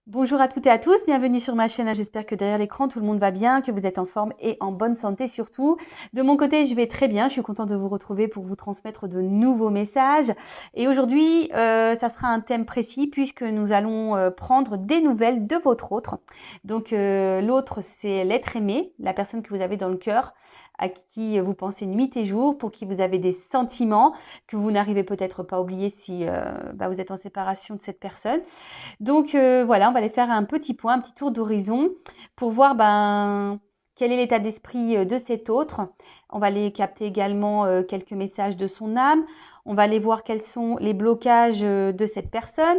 Bonjour à toutes et à tous, bienvenue sur ma chaîne. J'espère que derrière l'écran, tout le monde va bien, que vous êtes en forme et en bonne santé surtout. De mon côté, je vais très bien. Je suis contente de vous retrouver pour vous transmettre de nouveaux messages. Et aujourd'hui, ça sera un thème précis puisque nous allons prendre des nouvelles de votre autre. Donc, l'autre, c'est l'être aimé, la personne que vous avez dans le cœur, à qui vous pensez nuit et jour, pour qui vous avez des sentiments que vous n'arrivez peut-être pas à oublier si vous êtes en séparation de cette personne. Donc voilà, on va aller faire un petit point, un petit tour d'horizon pour voir quel est l'état d'esprit de cet autre. On va aller capter également quelques messages de son âme. On va aller voir quels sont les blocages de cette personne.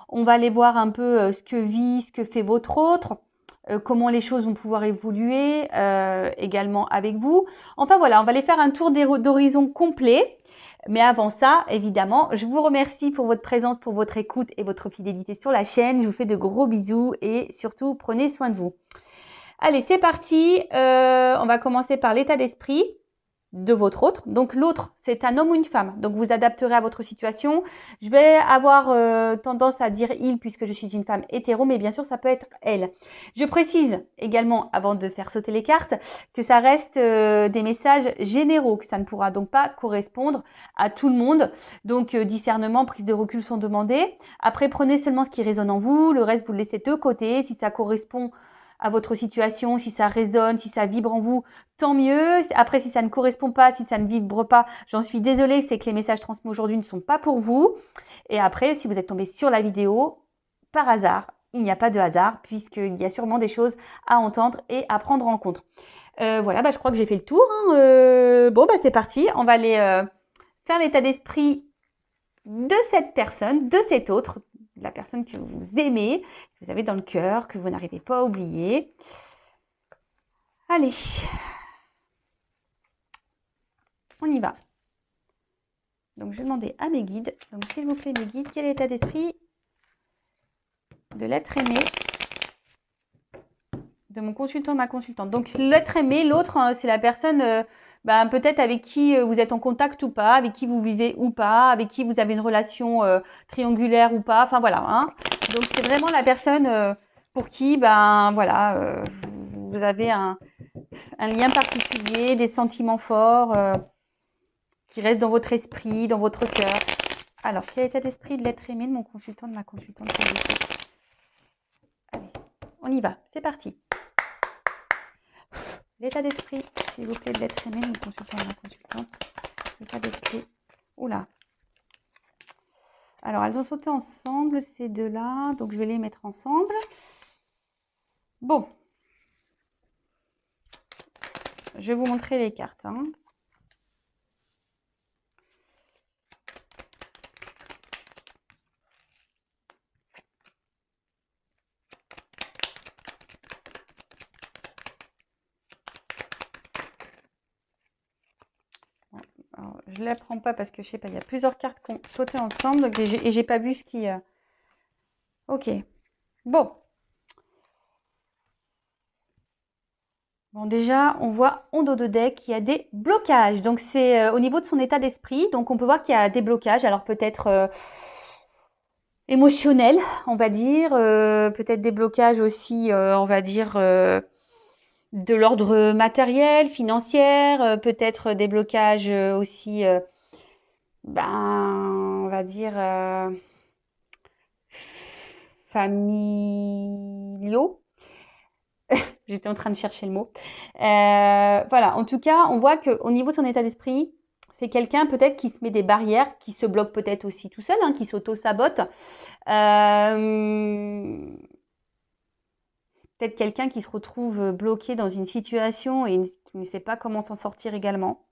On va aller voir un peu ce que vit, ce que fait votre autre. Comment les choses vont pouvoir évoluer également avec vous. Enfin voilà, on va aller faire un tour d'horizon complet. Mais avant ça, évidemment, je vous remercie pour votre présence, pour votre écoute et votre fidélité sur la chaîne. Je vous fais de gros bisous et surtout, prenez soin de vous. Allez, c'est parti. On va commencer par l'état d'esprit de votre autre. Donc l'autre, c'est un homme ou une femme. Donc vous adapterez à votre situation. Je vais avoir tendance à dire il puisque je suis une femme hétéro, mais bien sûr ça peut être elle. Je précise également, avant de faire sauter les cartes, que ça reste des messages généraux, que ça ne pourra donc pas correspondre à tout le monde. Donc discernement, prise de recul sont demandés. Après, prenez seulement ce qui résonne en vous. Le reste, vous le laissez de côté. Si ça correspond à votre situation, si ça résonne, si ça vibre en vous, tant mieux. Après, si ça ne correspond pas, si ça ne vibre pas, j'en suis désolée, c'est que les messages transmis aujourd'hui ne sont pas pour vous. Et après, si vous êtes tombé sur la vidéo, par hasard, il n'y a pas de hasard, puisqu'il y a sûrement des choses à entendre et à prendre en compte. Voilà, je crois que j'ai fait le tour. C'est parti. On va aller faire l'état d'esprit de cette personne, de cet autre, la personne que vous aimez, que vous avez dans le cœur, que vous n'arrivez pas à oublier. Allez, on y va. Donc, je vais demander à mes guides, donc s'il vous plaît mes guides, quel est l'état d'esprit de l'être aimé de mon consultant, de ma consultante. Donc, l'être aimé, l'autre, c'est la personne peut-être avec qui vous êtes en contact ou pas, avec qui vous vivez ou pas, avec qui vous avez une relation triangulaire ou pas. Enfin, voilà. Hein. Donc, c'est vraiment la personne pour qui, vous avez un lien particulier, des sentiments forts qui restent dans votre esprit, dans votre cœur. Alors, quel est l'état d'esprit de l'être aimé de mon consultant, de ma consultante? Allez, on y va. C'est parti. L'état d'esprit, s'il vous plaît, de l'être aimé, de mon consultant, de ma consultante. L'état d'esprit. Oula. Alors, elles ont sauté ensemble, ces deux-là. Donc, je vais les mettre ensemble. Bon. Je vais vous montrer les cartes. Hein. Alors, je ne les prends pas parce que je sais pas, il y a plusieurs cartes qui ont sauté ensemble et j'ai pas vu ce qui. Ok. Bon. Bon, déjà, on voit en dos de deck qu'il y a des blocages. Donc, c'est au niveau de son état d'esprit. Donc, on peut voir qu'il y a des blocages. Alors, peut-être émotionnels, on va dire. Peut-être des blocages aussi, on va dire, de l'ordre matériel, financier. Peut-être des blocages aussi, on va dire, familiaux. J'étais en train de chercher le mot. Voilà, en tout cas, on voit qu'au niveau de son état d'esprit, c'est quelqu'un peut-être qui se met des barrières, qui se bloque peut-être aussi tout seul, qui s'auto-sabote. Peut-être quelqu'un qui se retrouve bloqué dans une situation et qui ne sait pas comment s'en sortir également.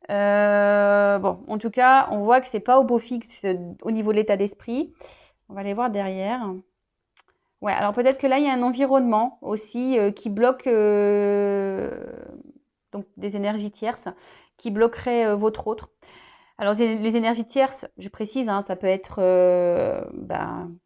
En tout cas, on voit que c'est pas au beau fixe au niveau de l'état d'esprit. On va aller voir derrière. Ouais, alors peut-être que là, il y a un environnement aussi qui bloque donc des énergies tierces qui bloqueraient votre autre. Alors les énergies tierces, je précise, ça peut être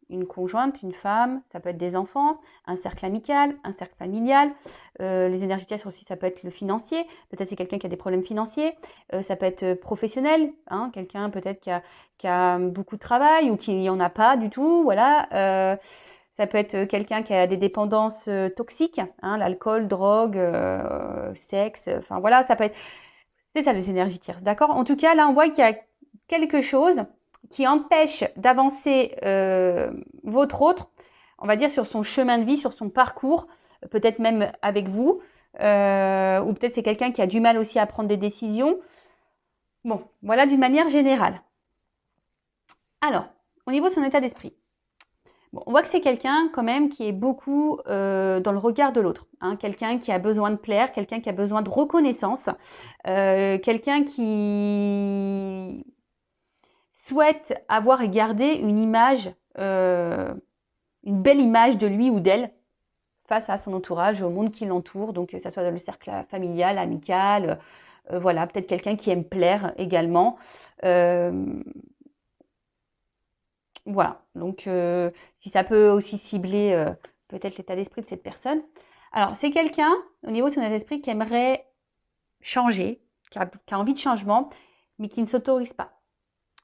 une conjointe, une femme, ça peut être des enfants, un cercle amical, un cercle familial. Les énergies tierces aussi, ça peut être le financier. Peut-être c'est quelqu'un qui a des problèmes financiers. Ça peut être professionnel, quelqu'un peut-être qui a beaucoup de travail ou qui n'en a pas du tout. Voilà. Ça peut être quelqu'un qui a des dépendances toxiques, hein, l'alcool, drogue, sexe, enfin voilà, ça peut être... C'est ça les énergies tierces, d'accord? En tout cas, là, on voit qu'il y a quelque chose qui empêche d'avancer votre autre, on va dire, sur son chemin de vie, sur son parcours, peut-être même avec vous, ou peut-être c'est quelqu'un qui a du mal aussi à prendre des décisions. Bon, voilà d'une manière générale. Alors, au niveau de son état d'esprit, bon, on voit que c'est quelqu'un quand même qui est beaucoup dans le regard de l'autre, hein, quelqu'un qui a besoin de plaire, quelqu'un qui a besoin de reconnaissance, quelqu'un qui souhaite avoir et garder une image, une belle image de lui ou d'elle face à son entourage, au monde qui l'entoure, donc que ça soit dans le cercle familial, amical, voilà, peut-être quelqu'un qui aime plaire également. Voilà, donc si ça peut aussi cibler peut-être l'état d'esprit de cette personne. Alors, c'est quelqu'un, au niveau de son état d'esprit, qui aimerait changer, qui a envie de changement, mais qui ne s'autorise pas.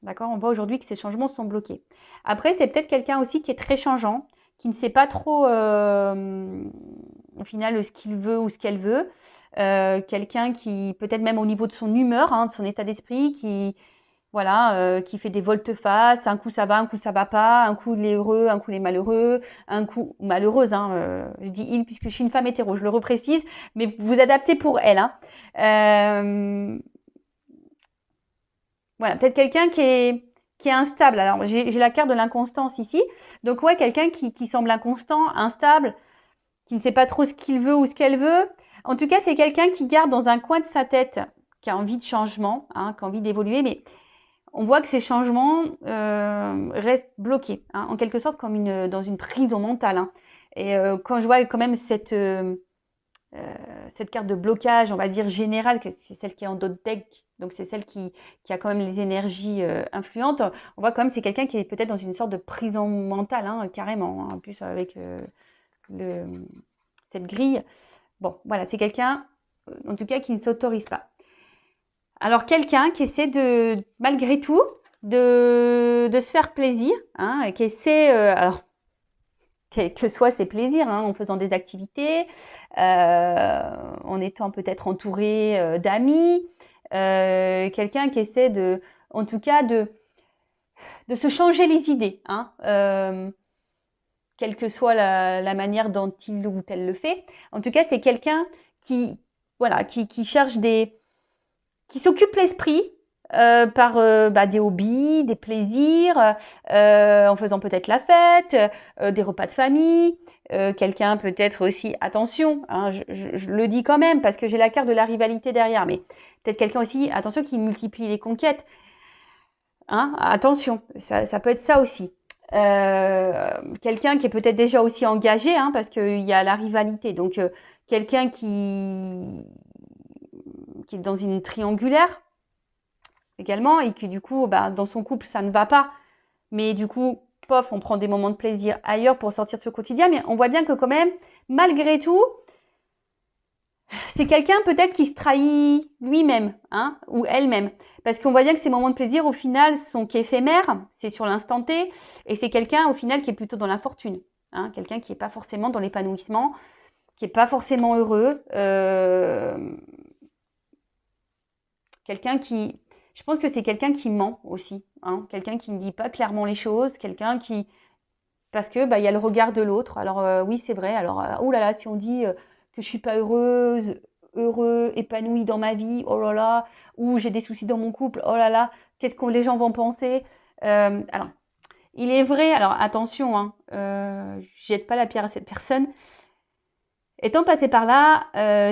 D'accord? On voit aujourd'hui que ces changements sont bloqués. Après, c'est peut-être quelqu'un aussi qui est très changeant, qui ne sait pas trop, au final, ce qu'il veut ou ce qu'elle veut. Quelqu'un qui, peut-être même au niveau de son humeur, hein, de son état d'esprit, qui, voilà, qui fait des volte-face. Un coup ça va, un coup ça va pas. Un coup il est heureux, un coup il est malheureux. Un coup malheureuse, hein, je dis il puisque je suis une femme hétéro, je le reprécise, mais vous adaptez pour elle, hein. Voilà, peut-être quelqu'un qui est instable. Alors, j'ai la carte de l'inconstance ici. Donc, ouais, quelqu'un qui semble inconstant, instable, qui ne sait pas trop ce qu'il veut ou ce qu'elle veut. En tout cas, c'est quelqu'un qui garde dans un coin de sa tête, qui a envie de changement, hein, qui a envie d'évoluer, mais on voit que ces changements restent bloqués, hein, en quelque sorte comme dans une prison mentale, hein. Et quand je vois quand même cette carte de blocage, on va dire générale, que c'est celle qui est en dos de deck, donc c'est celle qui a quand même les énergies influentes, on voit quand même c'est quelqu'un qui est peut-être dans une sorte de prison mentale, hein, carrément, hein, en plus avec cette grille. Bon, voilà, c'est quelqu'un, en tout cas, qui ne s'autorise pas. Alors, quelqu'un qui essaie de, malgré tout, de se faire plaisir, hein, qui essaie, alors, quels que soient ses plaisirs, hein, en faisant des activités, en étant peut-être entouré d'amis, quelqu'un qui essaie de, en tout cas, de se changer les idées, hein, quelle que soit la manière dont il ou elle le fait. En tout cas, c'est quelqu'un qui, voilà, qui cherche qui s'occupe l'esprit par des hobbies, des plaisirs, en faisant peut-être la fête, des repas de famille, quelqu'un peut-être aussi, attention, hein, je le dis quand même parce que j'ai la carte de la rivalité derrière, mais peut-être quelqu'un aussi, attention, qui multiplie les conquêtes, hein, attention, ça peut être ça aussi. Quelqu'un qui est peut-être déjà aussi engagé, hein, parce qu'il y a la rivalité, donc quelqu'un qui est dans une triangulaire, également, et qui du coup, dans son couple, ça ne va pas. Mais du coup, pof, on prend des moments de plaisir ailleurs pour sortir de ce quotidien. Mais on voit bien que quand même, malgré tout, c'est quelqu'un peut-être qui se trahit lui-même, hein, ou elle-même. Parce qu'on voit bien que ces moments de plaisir, au final, sont qu'éphémères, c'est sur l'instant T, et c'est quelqu'un, au final, qui est plutôt dans l'infortune. Hein, quelqu'un qui n'est pas forcément dans l'épanouissement, qui n'est pas forcément heureux. Quelqu'un qui... Je pense que c'est quelqu'un qui ment aussi, hein, quelqu'un qui ne dit pas clairement les choses, quelqu'un qui... Parce que y a le regard de l'autre. Alors oui, c'est vrai. Alors, oh là là, si on dit que je suis pas heureuse, heureux, épanouie dans ma vie, oh là là, ou j'ai des soucis dans mon couple, oh là là, qu'est-ce que les gens vont penser? Alors, il est vrai, alors attention, hein, je jette pas la pierre à cette personne. Étant passé par là,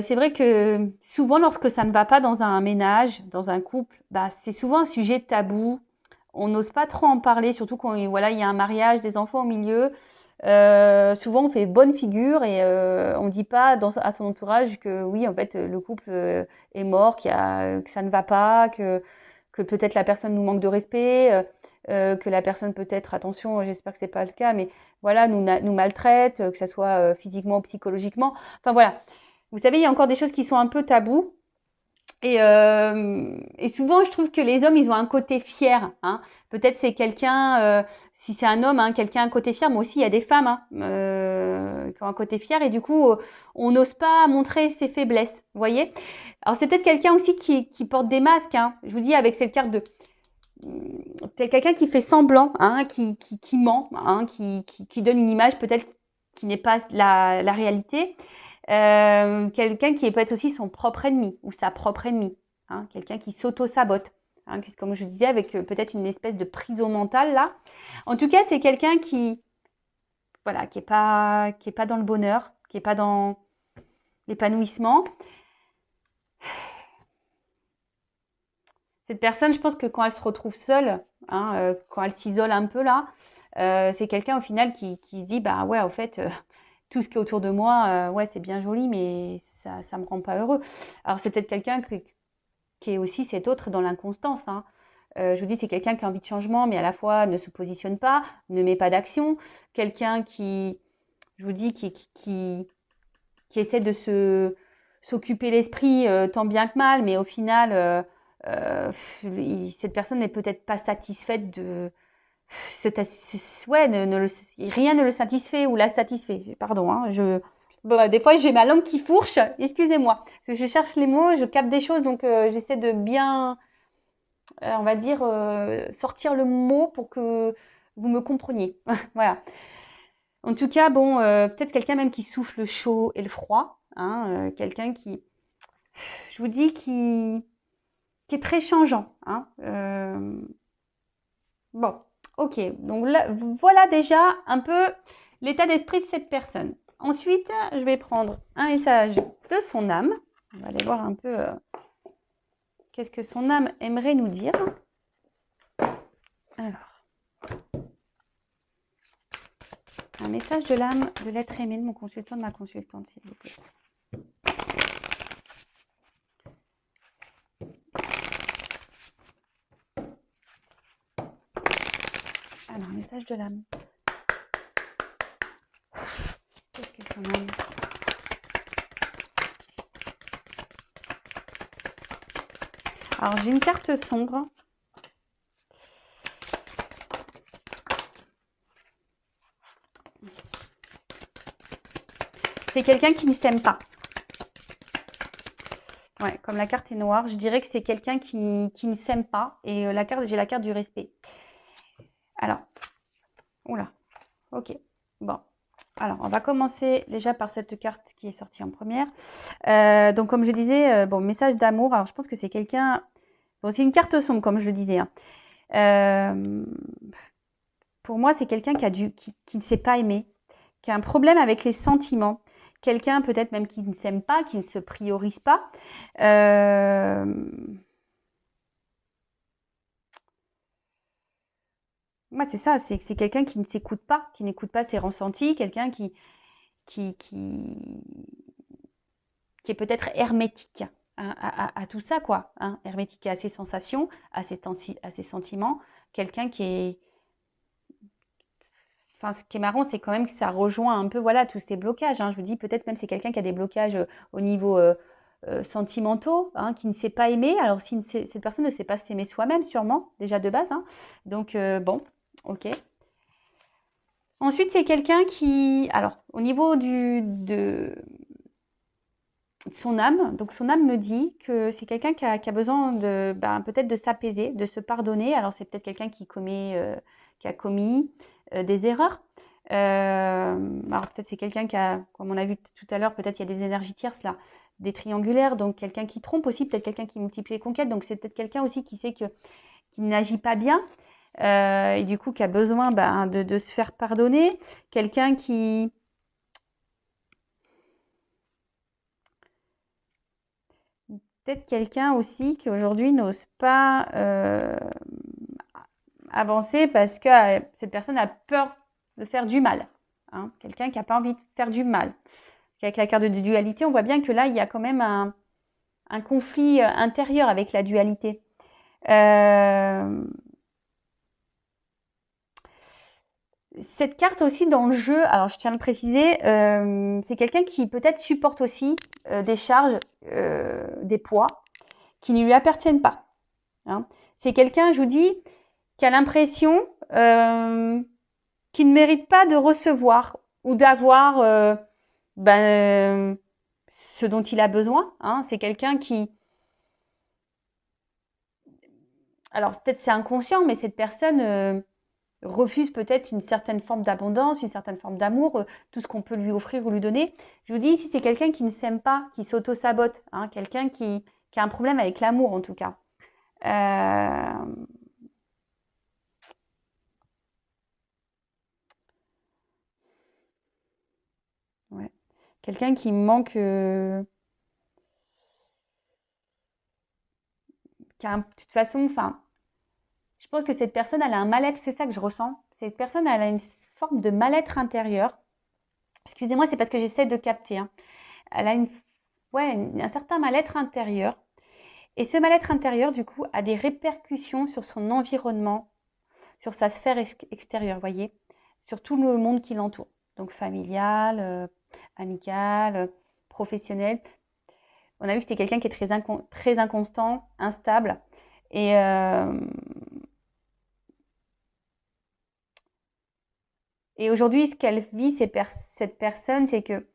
c'est vrai que souvent, lorsque ça ne va pas dans un ménage, dans un couple, c'est souvent un sujet tabou. On n'ose pas trop en parler, surtout quand voilà, il y a un mariage, des enfants au milieu. Souvent, on fait bonne figure et on ne dit pas à son entourage que oui, en fait, le couple est mort, que ça ne va pas, que peut-être la personne nous manque de respect, que la personne peut-être, attention, j'espère que c'est pas le cas, mais voilà, nous maltraite, que ce soit physiquement ou psychologiquement. Enfin voilà, vous savez, il y a encore des choses qui sont un peu tabous. Et souvent, je trouve que les hommes, ils ont un côté fier. Hein. Peut-être c'est quelqu'un, si c'est un homme, hein, quelqu'un a un côté fier, mais aussi il y a des femmes hein, qui ont un côté fier. Et du coup, on n'ose pas montrer ses faiblesses. Vous voyez? Alors c'est peut-être quelqu'un aussi qui porte des masques. Hein. Je vous dis, avec cette carte de... C'est quelqu'un qui fait semblant, hein, qui ment, hein, qui donne une image peut-être qui n'est pas la réalité. Quelqu'un qui peut être aussi son propre ennemi ou sa propre ennemie, hein, quelqu'un qui s'auto-sabote, hein, comme je disais, avec peut-être une espèce de prison mentale là. En tout cas, c'est quelqu'un qui, voilà, qui est pas dans le bonheur, qui est pas dans l'épanouissement. Cette personne, je pense que quand elle se retrouve seule, hein, quand elle s'isole un peu là, c'est quelqu'un au final qui se dit bah ouais, au fait, tout ce qui est autour de moi, ouais, c'est bien joli, mais ça me rend pas heureux. Alors c'est peut-être quelqu'un qui est aussi cet autre dans l'inconstance. Hein. Je vous dis, c'est quelqu'un qui a envie de changement, mais à la fois ne se positionne pas, ne met pas d'action. Quelqu'un qui, je vous dis, qui essaie de s'occuper l'esprit tant bien que mal, mais au final, cette personne n'est peut-être pas satisfaite de... Ouais, rien ne le satisfait ou la satisfait. Pardon, hein, bon, des fois j'ai ma langue qui fourche, excusez-moi. Parce que je cherche les mots, je capte des choses, donc j'essaie de bien, on va dire, sortir le mot pour que vous me compreniez. Voilà. En tout cas, bon, peut-être quelqu'un même qui souffle le chaud et le froid. Hein, quelqu'un qui, je vous dis, qui est très changeant. Hein, bon, ok. Donc là, voilà déjà un peu l'état d'esprit de cette personne. Ensuite, je vais prendre un message de son âme. On va aller voir un peu qu'est-ce que son âme aimerait nous dire. Alors, un message de l'âme de l'être aimé de mon consultant, de ma consultante, s'il vous plaît. Alors, message de l'âme. Qu'est-ce que son âme? Alors, j'ai une carte sombre. C'est quelqu'un qui ne s'aime pas. Ouais, comme la carte est noire, je dirais que c'est quelqu'un qui ne s'aime pas. Et j'ai la carte du respect. Alors, oula, ok, bon. Alors, on va commencer déjà par cette carte qui est sortie en première. Donc, comme je disais, bon, message d'amour. Alors, je pense que c'est quelqu'un... Bon, c'est une carte sombre, comme je le disais. Hein. Pour moi, c'est quelqu'un qui ne sait pas aimer, qui a un problème avec les sentiments. Quelqu'un peut-être même qui ne s'aime pas, qui ne se priorise pas. Moi, c'est ça, c'est quelqu'un qui ne s'écoute pas, qui n'écoute pas ses ressentis, quelqu'un qui est peut-être hermétique à tout ça, quoi. Hein, hermétique à ses sensations, à ses sentiments. Quelqu'un qui est... Enfin, ce qui est marrant, c'est quand même que ça rejoint un peu, voilà, tous ces blocages. Hein. Je vous dis, peut-être même c'est quelqu'un qui a des blocages au niveau sentimentaux, hein, qui ne sait pas aimer. Alors, si cette personne ne sait pas s'aimer soi-même, sûrement, déjà de base. Hein. Donc, bon, ok. Ensuite, c'est quelqu'un qui... Alors, au niveau de son âme, donc son âme me dit que c'est quelqu'un qui a besoin de peut-être de s'apaiser, de se pardonner. Alors, c'est peut-être quelqu'un qui a commis des erreurs. Alors, peut-être c'est quelqu'un qui a, comme on a vu tout à l'heure, peut-être il y a des énergies tierces là, des triangulaires, donc quelqu'un qui trompe aussi, peut-être quelqu'un qui multiplie les conquêtes. Donc, c'est peut-être quelqu'un aussi qui sait qu'il n'agit pas bien. Et du coup qui a besoin de se faire pardonner, quelqu'un qui... Peut-être quelqu'un aussi qui aujourd'hui n'ose pas avancer parce que cette personne a peur de faire du mal. Hein. Quelqu'un qui n'a pas envie de faire du mal. Avec la carte de dualité, on voit bien que là, il y a quand même un conflit intérieur avec la dualité. Cette carte aussi dans le jeu, alors je tiens à le préciser, c'est quelqu'un qui peut-être supporte aussi des charges, des poids, qui ne lui appartiennent pas. Hein. C'est quelqu'un, je vous dis, qui a l'impression qu'il ne mérite pas de recevoir ou d'avoir ce dont il a besoin. Hein. C'est quelqu'un qui... Alors, peut-être c'est inconscient, mais cette personne refuse peut-être une certaine forme d'abondance, une certaine forme d'amour, tout ce qu'on peut lui offrir ou lui donner. Je vous dis ici, c'est quelqu'un qui ne s'aime pas, qui s'auto-sabote, hein, quelqu'un qui a un problème avec l'amour en tout cas. Ouais. Quelqu'un qui manque... de toute façon, enfin, je pense que cette personne, elle a un mal-être, c'est ça que je ressens. Cette personne, elle a une forme de mal-être intérieur. Excusez-moi, c'est parce que j'essaie de capter. Hein. Elle a un certain mal-être intérieur. Et ce mal-être intérieur, du coup, a des répercussions sur son environnement, sur sa sphère extérieure, vous voyez, sur tout le monde qui l'entoure. Donc familial, amical, professionnel. On a vu que c'était quelqu'un qui est très inconstant, instable. Et aujourd'hui, ce qu'elle vit, cette personne, c'est que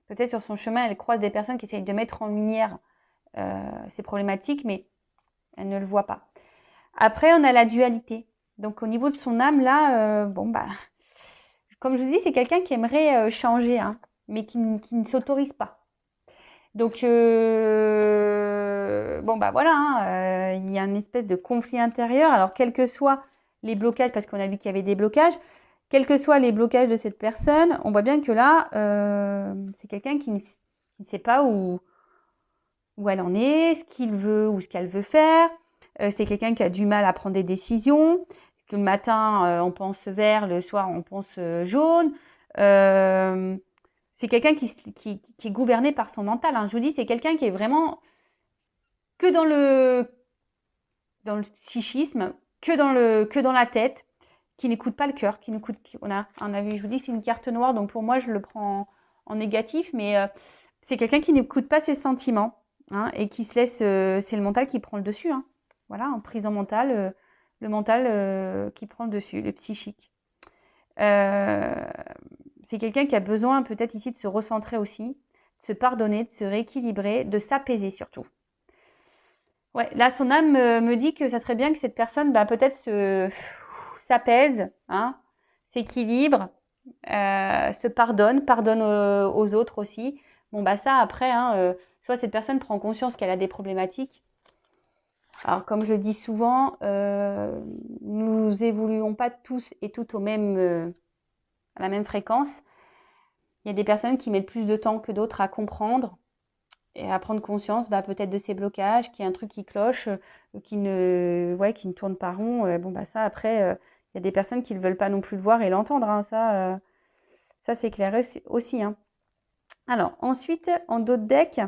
peut-être sur son chemin, elle croise des personnes qui essayent de mettre en lumière ces problématiques, mais elle ne le voit pas. Après, on a la dualité. Donc, au niveau de son âme, là, comme je vous dis, c'est quelqu'un qui aimerait changer, hein, mais qui ne s'autorise pas. Donc, voilà, hein, il y a une espèce de conflit intérieur. Alors, quels que soient les blocages, parce qu'on a vu qu'il y avait des blocages, quels que soient les blocages de cette personne, on voit bien que là, c'est quelqu'un qui ne sait pas où elle en est, ce qu'il veut ou ce qu'elle veut faire. C'est quelqu'un qui a du mal à prendre des décisions. Le matin, on pense vert, le soir, on pense jaune. C'est quelqu'un qui est gouverné par son mental. Hein. Je vous dis, c'est quelqu'un qui est vraiment que dans le psychisme, que dans la tête, qui n'écoute pas le cœur, on a vu, je vous dis, c'est une carte noire, donc pour moi, je le prends en négatif, mais c'est quelqu'un qui n'écoute pas ses sentiments, hein, et qui se laisse, c'est le mental qui prend le dessus, hein. Voilà, en prison mentale, le mental qui prend le dessus, le psychique. C'est quelqu'un qui a besoin peut-être ici de se recentrer aussi, de se pardonner, de se rééquilibrer, de s'apaiser surtout. Ouais, là, son âme me dit que ça serait bien que cette personne, peut-être s'apaise, hein, s'équilibre, se pardonne aux autres aussi. Bon, ça, après, hein, soit cette personne prend conscience qu'elle a des problématiques. Alors, comme je le dis souvent, nous évoluons pas tous et toutes à la même fréquence. Il y a des personnes qui mettent plus de temps que d'autres à comprendre et à prendre conscience peut-être de ces blocages, qu'il y a un truc qui cloche, qui ne tourne pas rond. Ça, après, il y a des personnes qui ne veulent pas non plus le voir et l'entendre. Hein. Ça c'est clair aussi. Hein. Alors, ensuite, en dos de deck,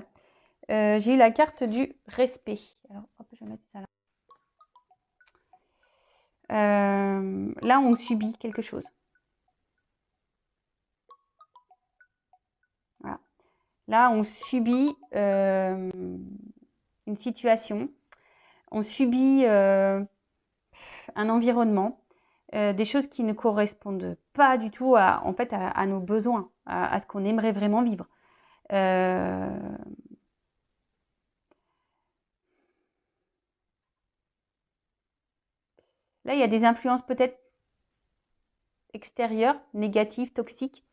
j'ai eu la carte du respect. Alors, hop, je vais mettre ça là. Là, on subit quelque chose. Voilà. Là, on subit une situation, on subit un environnement, des choses qui ne correspondent pas du tout à nos besoins, à ce qu'on aimerait vraiment vivre. Là, il y a des influences peut-être extérieures, négatives, toxiques,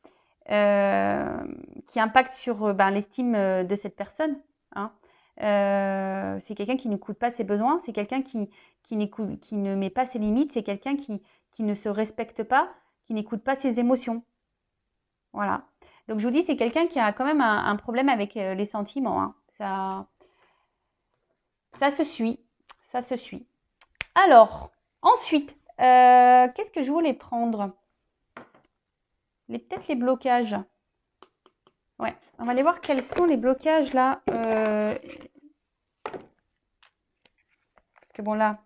qui impactent sur l'estime de cette personne. Hein. C'est quelqu'un qui n'écoute pas ses besoins, c'est quelqu'un qui ne met pas ses limites, c'est quelqu'un qui ne se respecte pas, qui n'écoute pas ses émotions. Voilà. Donc je vous dis, c'est quelqu'un qui a quand même un problème avec les sentiments. Hein. Ça se suit. Ça se suit. Alors, ensuite, qu'est-ce que je voulais prendre? Peut-être les blocages. Ouais, on va aller voir quels sont les blocages là. Parce que bon là,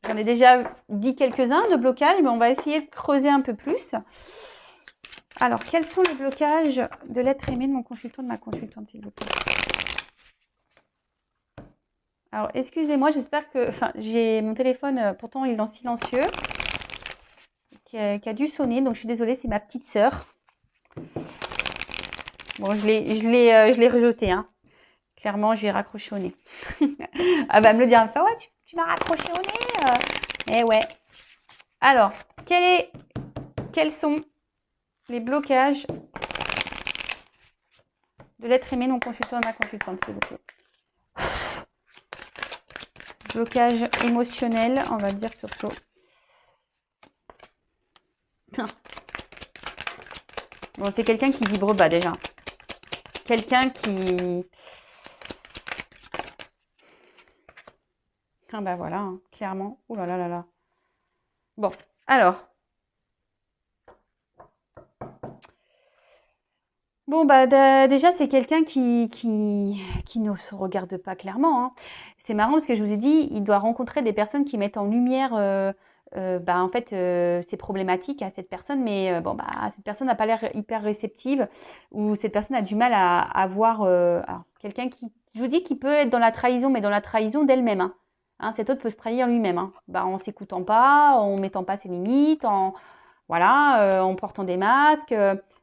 j'en ai déjà dit quelques-uns de blocages, mais on va essayer de creuser un peu plus. Alors, quels sont les blocages de l'être aimé de mon consultant, de ma consultante, s'il vous plaît? Alors, excusez-moi, j'espère que... Enfin, j'ai mon téléphone, pourtant il est en silencieux, qui a dû sonner, donc je suis désolée, c'est ma petite sœur. Bon, je l'ai rejeté, hein. Clairement, je lui ai raccroché au nez. Elle va me le dire, elle me fait, ouais, tu m'as raccroché au nez. Eh ouais. Alors, quels sont les blocages de l'être aimé non consultant à ma consultante, s'il vous plaît? Blocage émotionnel, on va dire surtout. Bon, c'est quelqu'un qui vibre bas déjà. Quelqu'un qui... Ah bah voilà, hein, clairement. Ouh là là là là. Bon, alors. Bon, bah déjà, c'est quelqu'un qui ne se regarde pas clairement, hein. C'est marrant parce que je vous ai dit, il doit rencontrer des personnes qui mettent en lumière, bah, en fait, ces problématiques à cette personne, mais bon, bah, cette personne n'a pas l'air hyper réceptive ou cette personne a du mal à voir alors, quelqu'un qui, je vous dis, qui peut être dans la trahison, mais dans la trahison d'elle-même, hein. Hein, cet autre peut se trahir lui-même, hein. Bah, en s'écoutant pas, en mettant pas ses limites, voilà, en portant des masques.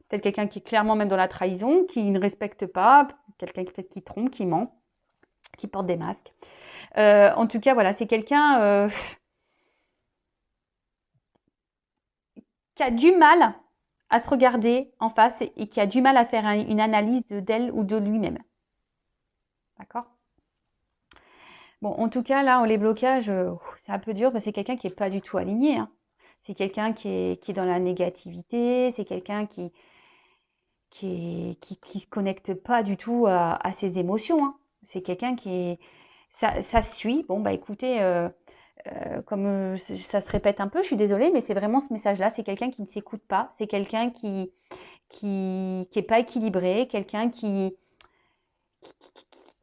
Peut-être quelqu'un qui est clairement même dans la trahison, qui ne respecte pas, quelqu'un peut-être qui trompe, qui ment, qui porte des masques. En tout cas, voilà, c'est quelqu'un qui a du mal à se regarder en face et qui a du mal à faire une analyse d'elle ou de lui-même. D'accord? Bon, en tout cas, là, les blocages, c'est un peu dur parce que c'est quelqu'un qui n'est pas du tout aligné, hein. C'est quelqu'un qui est dans la négativité, c'est quelqu'un qui se connecte pas du tout à ses émotions, hein. C'est quelqu'un qui est... Ça se suit. Bon, bah écoutez, comme ça se répète un peu, je suis désolée, mais c'est vraiment ce message-là. C'est quelqu'un qui ne s'écoute pas. C'est quelqu'un qui est pas équilibré. Quelqu'un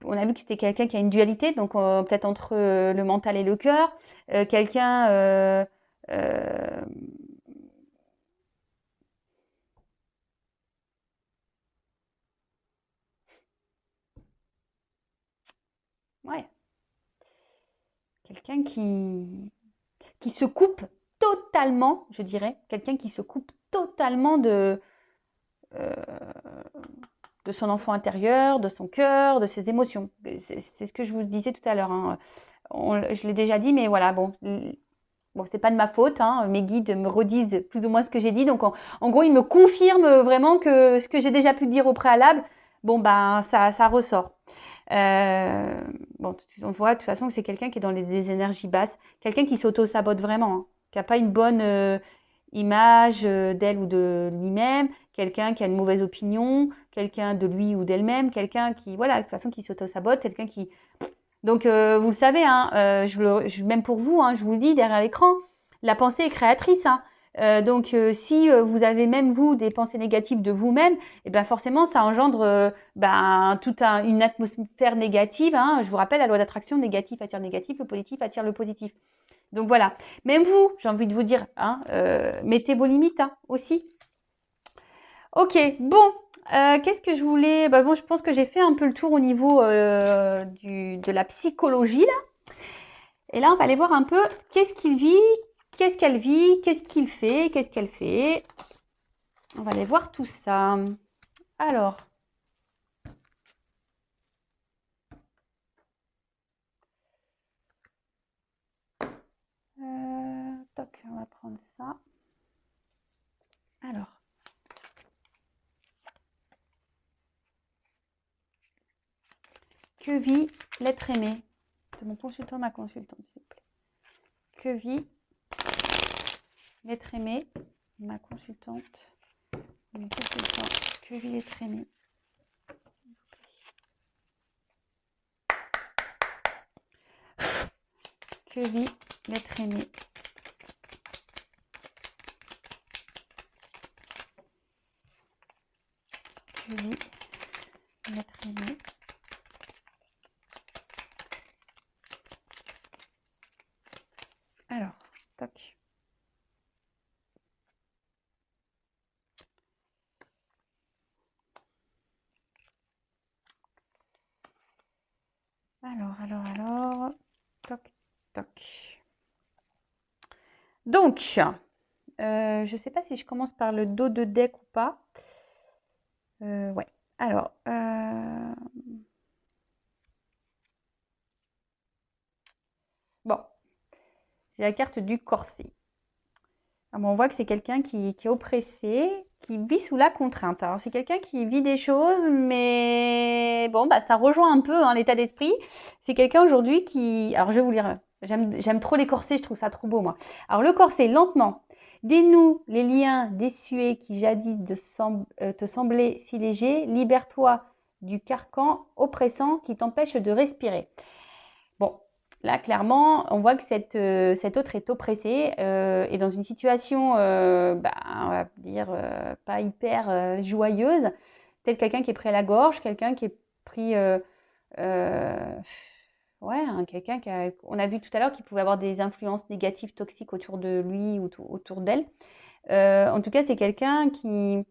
on a vu que c'était quelqu'un qui a une dualité, donc peut-être entre le mental et le cœur. Quelqu'un... euh, ouais, quelqu'un qui se coupe totalement, je dirais, quelqu'un qui se coupe totalement euh, de son enfant intérieur, de son cœur, de ses émotions. C'est ce que je vous disais tout à l'heure, hein. Je l'ai déjà dit, mais voilà, bon, c'est pas de ma faute, hein. Mes guides me redisent plus ou moins ce que j'ai dit. Donc, en gros, ils me confirment vraiment que ce que j'ai déjà pu dire au préalable, bon, ben, ça ressort. Euh, bon, on voit de toute façon que c'est quelqu'un qui est dans des énergies basses, quelqu'un qui s'auto-sabote vraiment, hein, qui n'a pas une bonne image d'elle ou de lui-même, quelqu'un qui a une mauvaise opinion, quelqu'un de lui ou d'elle-même, quelqu'un qui, voilà, de toute façon, qui s'auto-sabote, quelqu'un qui... Donc, vous le savez, hein, même pour vous, hein, je vous le dis derrière l'écran, la pensée est créatrice, hein. Donc, si vous avez même vous des pensées négatives de vous-même, et ben forcément, ça engendre toute une atmosphère négative, hein. Je vous rappelle la loi d'attraction, négatif attire négatif, le positif attire le positif. Donc voilà. Même vous, j'ai envie de vous dire, hein, mettez vos limites, hein, aussi. Ok, bon, qu'est-ce que je voulais... Bah, bon, je pense que j'ai fait un peu le tour au niveau de la psychologie, là. Et là, on va aller voir un peu qu'est-ce qu'il vit, qu'est-ce qu'elle vit, qu'est-ce qu'il fait, qu'est-ce qu'elle fait. On va aller voir tout ça. Alors, toc, on va prendre ça. Alors, que vit l'être aimé de mon consultant, ma consultante, s'il vous plaît. Que vit l'être aimé, ma consultante, mon consultant, que vit l'être aimé. Que vit l'être aimé. Que vit l'être aimé. Alors, toc. Alors. Donc, je ne sais pas si je commence par le dos de deck ou pas. Ouais. Alors, bon, j'ai la carte du corset. Ah bon, on voit que c'est quelqu'un qui est oppressé, qui vit sous la contrainte. Alors, c'est quelqu'un qui vit des choses, mais bon, bah, ça rejoint un peu hein, l'état d'esprit. C'est quelqu'un aujourd'hui qui... Alors, je vais vous lire. J'aime trop les corsets, je trouve ça trop beau, moi. Alors, le corset, lentement, dénoue les liens désuets qui jadis te semblaient si légers. Libère-toi du carcan oppressant qui t'empêche de respirer. Bon, là, clairement, on voit que cet autre est oppressé et dans une situation, bah, on va dire, pas hyper joyeuse, tel quelqu'un qui est pris à la gorge, quelqu'un qui est pris, euh, ouais, hein, quelqu'un on a vu tout à l'heure qu'il pouvait avoir des influences négatives, toxiques autour de lui ou autour d'elle. En tout cas, c'est quelqu'un qui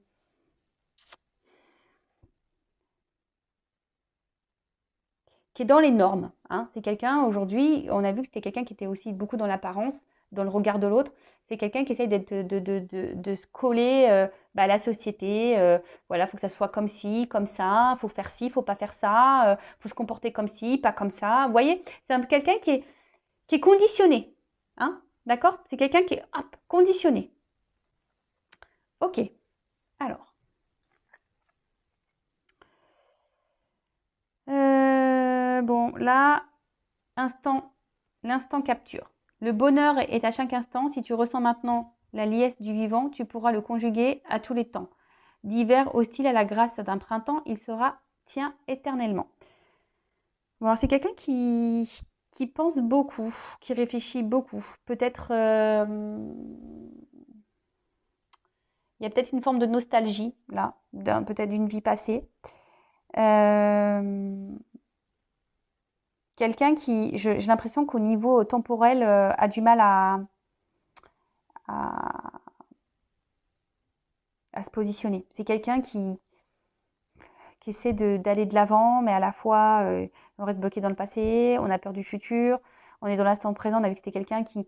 est dans les normes. Hein. C'est quelqu'un, aujourd'hui, on a vu que c'était quelqu'un qui était aussi beaucoup dans l'apparence, dans le regard de l'autre. C'est quelqu'un qui essaye de se coller bah, à la société. Voilà, il faut que ça soit comme ci, comme ça, il faut faire ci, il ne faut pas faire ça, il faut se comporter comme ci, pas comme ça. Vous voyez, c'est quelqu'un qui est conditionné. Hein. D'accord. C'est quelqu'un qui est hop, conditionné. Ok, alors. Bon, là, l'instant capture. Le bonheur est à chaque instant. Si tu ressens maintenant la liesse du vivant, tu pourras le conjuguer à tous les temps. D'hiver hostile à la grâce d'un printemps, il sera tien éternellement. Bon, alors c'est quelqu'un qui pense beaucoup, qui réfléchit beaucoup. Peut-être, il y a peut-être une forme de nostalgie, là, peut-être d'une vie passée. Quelqu'un qui, j'ai l'impression qu'au niveau temporel, a du mal à, à se positionner. C'est quelqu'un qui essaie d'aller de l'avant, mais à la fois, on reste bloqué dans le passé, on a peur du futur, on est dans l'instant présent. On a vu que c'était quelqu'un qui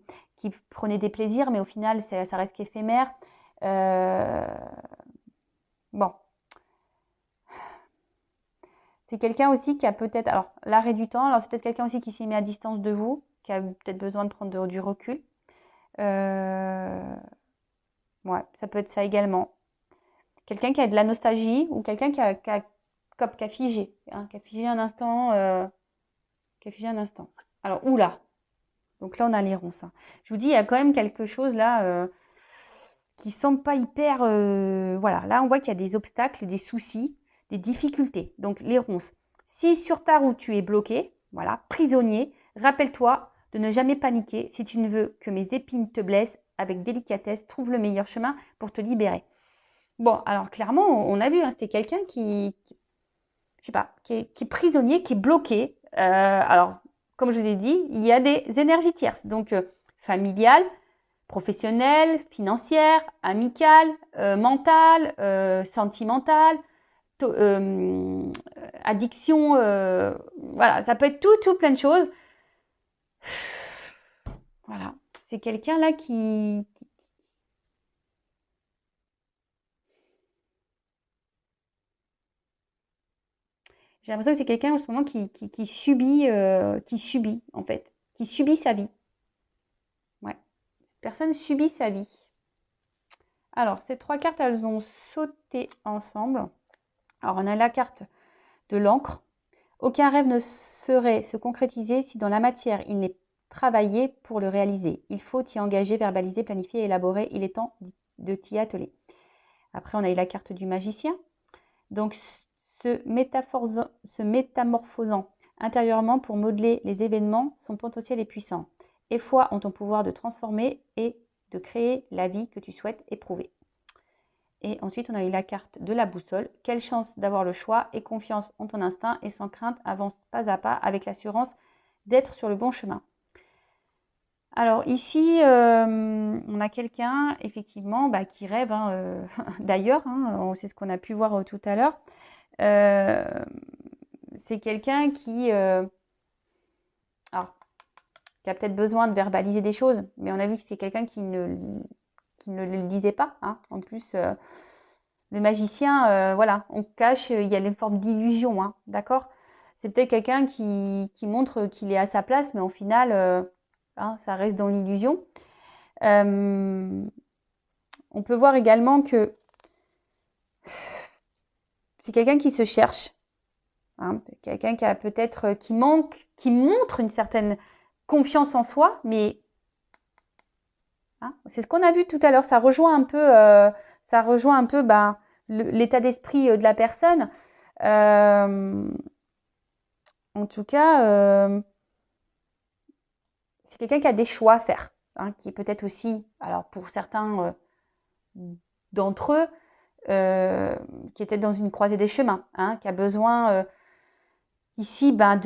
prenait des plaisirs, mais au final, ça reste qu'éphémère. Euh, bon. C'est quelqu'un aussi qui a peut-être, alors l'arrêt du temps, alors c'est peut-être quelqu'un aussi qui s'est mis à distance de vous, qui a peut-être besoin de prendre du recul. Ouais, ça peut être ça également. Quelqu'un qui a de la nostalgie ou quelqu'un qui a figé, hein, qui a figé un instant, qui a figé un instant. Alors, oula. Donc là, on a les ronces. Hein. Je vous dis, il y a quand même quelque chose là qui semble pas hyper. Voilà, là, on voit qu'il y a des obstacles, des soucis, des difficultés. Donc, les ronces. Si sur ta route tu es bloqué, voilà, prisonnier, rappelle-toi de ne jamais paniquer. Si tu ne veux que mes épines te blessent, avec délicatesse, trouve le meilleur chemin pour te libérer. Bon, alors clairement, on a vu, hein, c'était quelqu'un je sais pas, qui est prisonnier, qui est bloqué. Alors, comme je vous ai dit, il y a des énergies tierces, donc familiales, professionnelles, financières, amicales, mentales, sentimentales, addiction, voilà, ça peut être tout plein de choses. Voilà, c'est quelqu'un là j'ai l'impression que c'est quelqu'un en ce moment qui subit en fait, qui subit sa vie. Ouais, cette personne subit sa vie. Alors, ces trois cartes, elles ont sauté ensemble. Alors, on a la carte de l'encre. Aucun rêve ne saurait se concrétiser si dans la matière, il n'est travaillé pour le réaliser. Il faut y engager, verbaliser, planifier, élaborer. Il est temps de t'y atteler. Après, on a eu la carte du magicien. Donc, se métamorphosant intérieurement pour modeler les événements, son potentiel est puissant. Et foi en ton pouvoir de transformer et de créer la vie que tu souhaites éprouver. Et ensuite, on a eu la carte de la boussole. Quelle chance d'avoir le choix et confiance en ton instinct et sans crainte, avance pas à pas avec l'assurance d'être sur le bon chemin. Alors ici, on a quelqu'un effectivement bah, qui rêve hein, d'ailleurs, hein, c'est ce qu'on a pu voir tout à l'heure. C'est quelqu'un qui... alors, qui a peut-être besoin de verbaliser des choses, mais on a vu que c'est quelqu'un qui ne le disait pas. Hein. En plus, le magicien, voilà, on cache, il y a une forme d'illusion, hein, d'accord? C'est peut-être quelqu'un qui montre qu'il est à sa place, mais au final, hein, ça reste dans l'illusion. On peut voir également que c'est quelqu'un qui se cherche, hein, quelqu'un qui a peut-être qui montre une certaine confiance en soi, mais hein, c'est ce qu'on a vu tout à l'heure. Ça rejoint un peu ben, l'état d'esprit de la personne. En tout cas, c'est quelqu'un qui a des choix à faire, hein, qui est peut-être aussi, alors pour certains d'entre eux, qui était dans une croisée des chemins, hein, qui a besoin ici ben,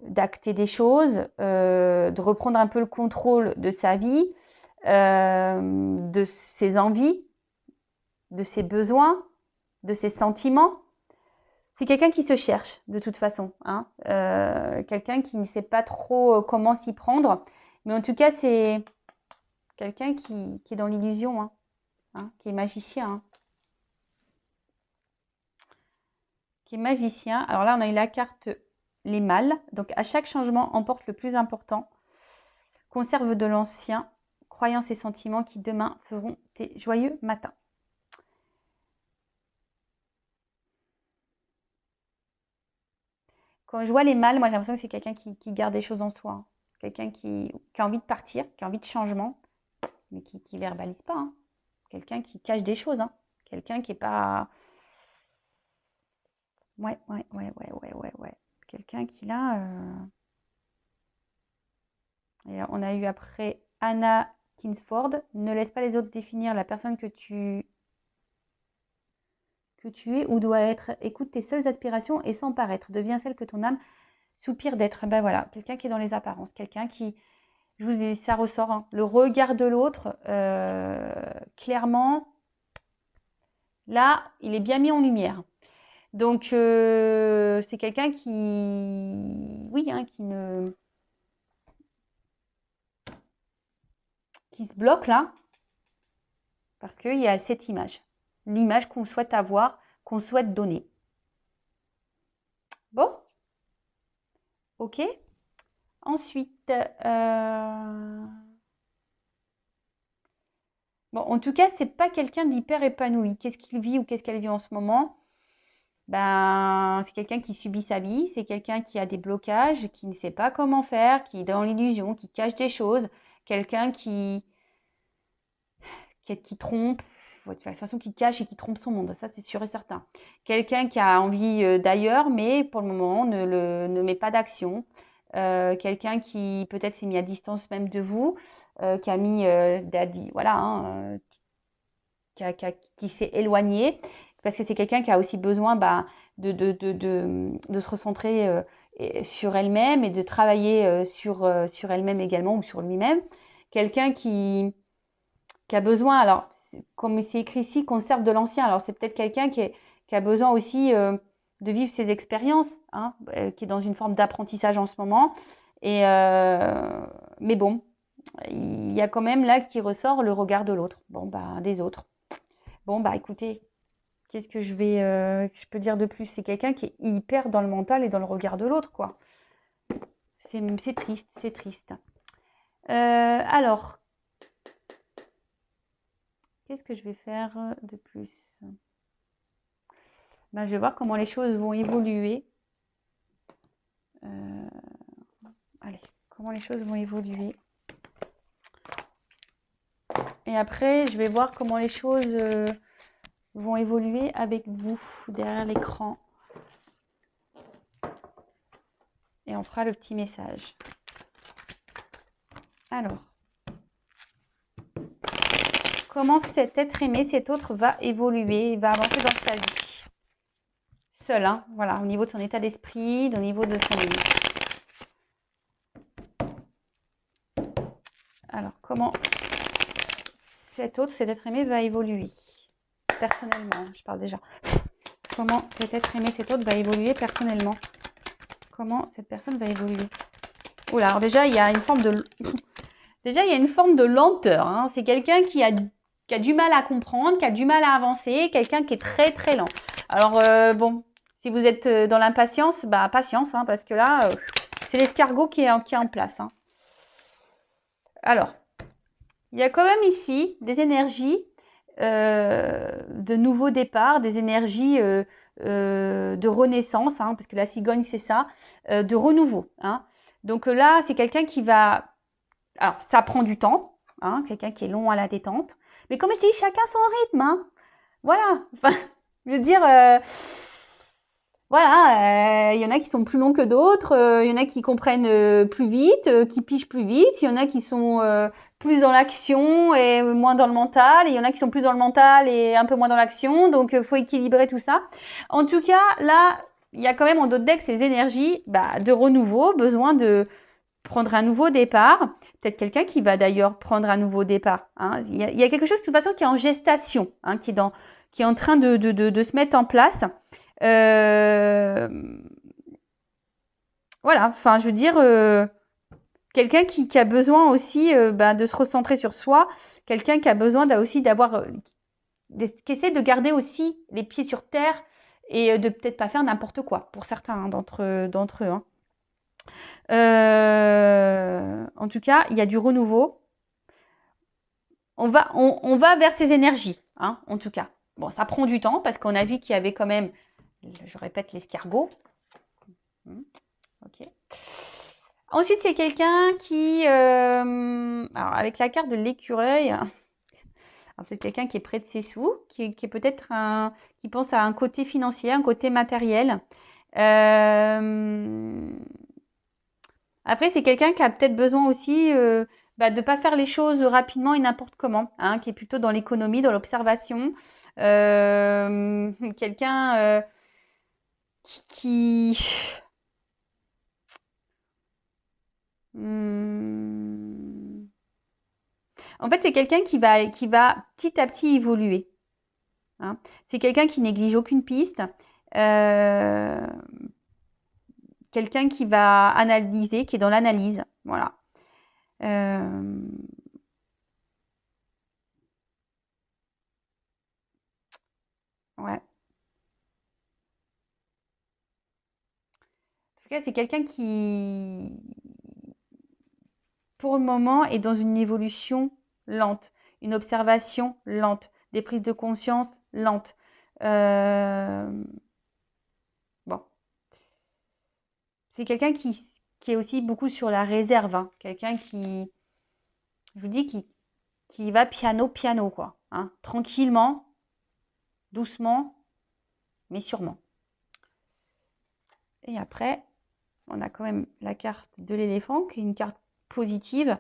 d'acter des choses, de reprendre un peu le contrôle de sa vie, de ses envies, de ses besoins, de ses sentiments. C'est quelqu'un qui se cherche de toute façon, hein, quelqu'un qui ne sait pas trop comment s'y prendre, mais en tout cas c'est quelqu'un qui est dans l'illusion, hein, hein, qui est magicien. Hein. Qui est magicien. Alors là, on a eu la carte les mâles. Donc, à chaque changement, emporte le plus important. Conserve de l'ancien, croyances et sentiments qui demain feront tes joyeux matins. Quand je vois les mâles, moi j'ai l'impression que c'est quelqu'un qui garde des choses en soi. Hein. Quelqu'un qui a envie de partir, qui a envie de changement, mais qui ne verbalise pas. Hein. Quelqu'un qui cache des choses. Hein. Quelqu'un qui n'est pas... Ouais. Quelqu'un qui là... Et on a eu après Anna Kingsford. Ne laisse pas les autres définir la personne que tu es ou dois être. Écoute tes seules aspirations et sans paraître. Deviens celle que ton âme soupire d'être. Ben voilà, quelqu'un qui est dans les apparences. Quelqu'un qui, je vous dis, ça ressort. Hein, le regard de l'autre, clairement, là, il est bien mis en lumière. Donc, c'est quelqu'un qui, oui, hein, qui se bloque là, parce qu'il y a cette image. L'image qu'on souhaite avoir, qu'on souhaite donner. Bon, ok. Ensuite, bon, en tout cas, c'est pas quelqu'un d'hyper épanoui. Qu'est-ce qu'il vit ou qu'est-ce qu'elle vit en ce moment? Ben, c'est quelqu'un qui subit sa vie, c'est quelqu'un qui a des blocages, qui ne sait pas comment faire, qui est dans l'illusion, qui cache des choses, quelqu'un qui trompe, de toute façon qui cache et qui trompe son monde, ça c'est sûr et certain. Quelqu'un qui a envie d'ailleurs, mais pour le moment ne met pas d'action. Quelqu'un qui peut-être s'est mis à distance même de vous, qui a mis, voilà, hein, qui s'est éloigné, parce que c'est quelqu'un qui a aussi besoin de se recentrer sur elle-même et de travailler sur elle-même également ou sur lui-même. Quelqu'un qui a besoin, alors comme c'est écrit ici, conserve de l'ancien. Alors c'est peut-être quelqu'un qui a besoin aussi de vivre ses expériences, hein, qui est dans une forme d'apprentissage en ce moment. Et mais bon, il y a quand même là qui ressort le regard de l'autre, des autres. Bon écoutez, qu'est-ce que je peux dire de plus? C'est quelqu'un qui est hyper dans le mental et dans le regard de l'autre, quoi. C'est triste, c'est triste. Alors, qu'est-ce que je vais faire de plus? Je vais voir comment les choses vont évoluer. Allez, comment les choses vont évoluer. Et après, je vais voir comment les choses vont évoluer avec vous derrière l'écran. Et on fera le petit message. Alors, comment cet être aimé, cet autre va évoluer, va avancer dans sa vie. Seul, hein, voilà, au niveau de son état d'esprit, au niveau de son... Alors, comment cet être aimé va évoluer personnellement, je parle déjà. Comment cet être aimé, cet autre va évoluer personnellement. Comment cette personne va évoluer. Oula, alors déjà, il y a une forme de... Déjà, il y a une forme de lenteur. Hein. C'est quelqu'un qui a du mal à comprendre, qui a du mal à avancer, quelqu'un qui est très très lent. Alors, bon, si vous êtes dans l'impatience, bah patience, hein, parce que là, c'est l'escargot qui est en place. Hein. Alors, il y a quand même ici des énergies de nouveau départ, des énergies de renaissance, hein, parce que la cigogne, c'est ça, de renouveau. Hein. Donc là, c'est quelqu'un qui va... Alors, ça prend du temps, hein, quelqu'un qui est long à la détente. Mais comme je dis, chacun son rythme. Hein. Voilà. Enfin, je veux dire, voilà, il y en a qui sont plus longs que d'autres, il y en a qui comprennent plus vite, qui pigent plus vite, il y en a qui sont plus dans l'action et moins dans le mental, et il y en a qui sont plus dans le mental et un peu moins dans l'action, donc il faut équilibrer tout ça. En tout cas, là, il y a quand même en d'autres decks ces énergies de renouveau, besoin de prendre un nouveau départ. Peut-être quelqu'un qui va d'ailleurs prendre un nouveau départ. Hein. Il y a quelque chose de toute façon qui est en gestation, hein, qui est en train de se mettre en place. Voilà, enfin, je veux dire, quelqu'un qui a besoin aussi de se recentrer sur soi, quelqu'un qui a besoin aussi d'avoir, qui essaie de garder aussi les pieds sur terre et de peut-être pas faire n'importe quoi pour certains hein, d'entre eux. Hein. En tout cas, il y a du renouveau. On va vers ces énergies, hein, en tout cas. Bon, ça prend du temps parce qu'on a vu qu'il y avait quand même, je répète, l'escargot. Ok. Ensuite, c'est quelqu'un qui, alors avec la carte de l'écureuil, c'est quelqu'un qui est près de ses sous, qui est peut-être qui pense à un côté financier, un côté matériel. Après, c'est quelqu'un qui a peut-être besoin aussi de ne pas faire les choses rapidement et n'importe comment, hein, qui est plutôt dans l'économie, dans l'observation. Quelqu'un qui... En fait, c'est quelqu'un qui va petit à petit évoluer. Hein. C'est quelqu'un qui néglige aucune piste. Quelqu'un qui va analyser, qui est dans l'analyse. Voilà. Ouais. En tout cas, c'est quelqu'un qui, pour le moment, est dans une évolution lente, une observation lente, des prises de conscience lentes. Bon. C'est quelqu'un qui est aussi beaucoup sur la réserve. Hein. Quelqu'un qui, je vous dis, qui va piano, piano, quoi. Hein. Tranquillement, doucement, mais sûrement. Et après, on a quand même la carte de l'éléphant, qui est une carte positive.